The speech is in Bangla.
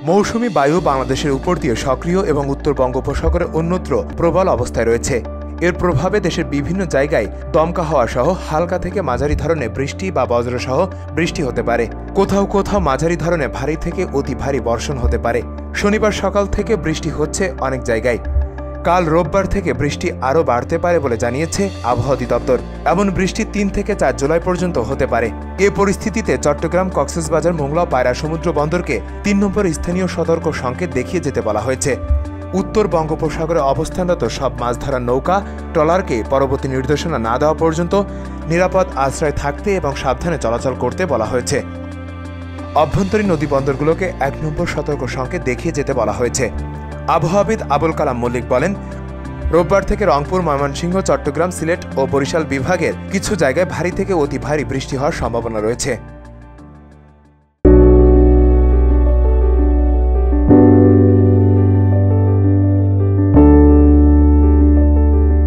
মৌসুমী বায়ু বাংলাদেশের উপর দিয়ে সক্রিয় এবং উত্তর বঙ্গোপসাগরে অন্যত্র প্রবল অবস্থায় রয়েছে। এর প্রভাবে দেশের বিভিন্ন জায়গায় দমকা হাওয়া সহ হালকা থেকে মাঝারি ধরনের বৃষ্টি বা বজ্রসহ বৃষ্টি হতে পারে। কোথাও কোথাও মাঝারি ধরনের ভারী থেকে অতি ভারী বর্ষণ হতে পারে। শনিবার সকাল থেকে বৃষ্টি হচ্ছে অনেক জায়গায়। কাল রোববার থেকে বৃষ্টি আরও বাড়তে পারে বলে জানিয়েছে আবহাওয়া অধিদপ্তর। এমন বৃষ্টি ৩ থেকে ৪ জুলাই পর্যন্ত হতে পারে। এ পরিস্থিতিতে চট্টগ্রাম, কক্সবাজার, মোংলা, পায়রা সমুদ্র বন্দরকে ৩ নম্বর স্থানীয় সতর্ক সংকেত দেখিয়ে যেতে বলা হয়েছে। উত্তর বঙ্গোপসাগরে অবস্থানরত সব মাছ ধরার নৌকা, ট্রলারকে পরবর্তী নির্দেশনা না দেওয়া পর্যন্ত নিরাপদ আশ্রয় থাকতে এবং সাবধানে চলাচল করতে বলা হয়েছে। অভ্যন্তরীণ নদী বন্দরগুলোকে ১ নম্বর সতর্ক সংকেত দেখিয়ে যেতে বলা হয়েছে। আবহাওয়াবিদ আবুল কালাম মল্লিক বলেন, রোববার থেকে রংপুর, ময়মনসিংহ, চট্টগ্রাম, সিলেট ও বরিশাল বিভাগের কিছু জায়গায় ভারী থেকে অতি ভারী বৃষ্টি হওয়ার সম্ভাবনা রয়েছে।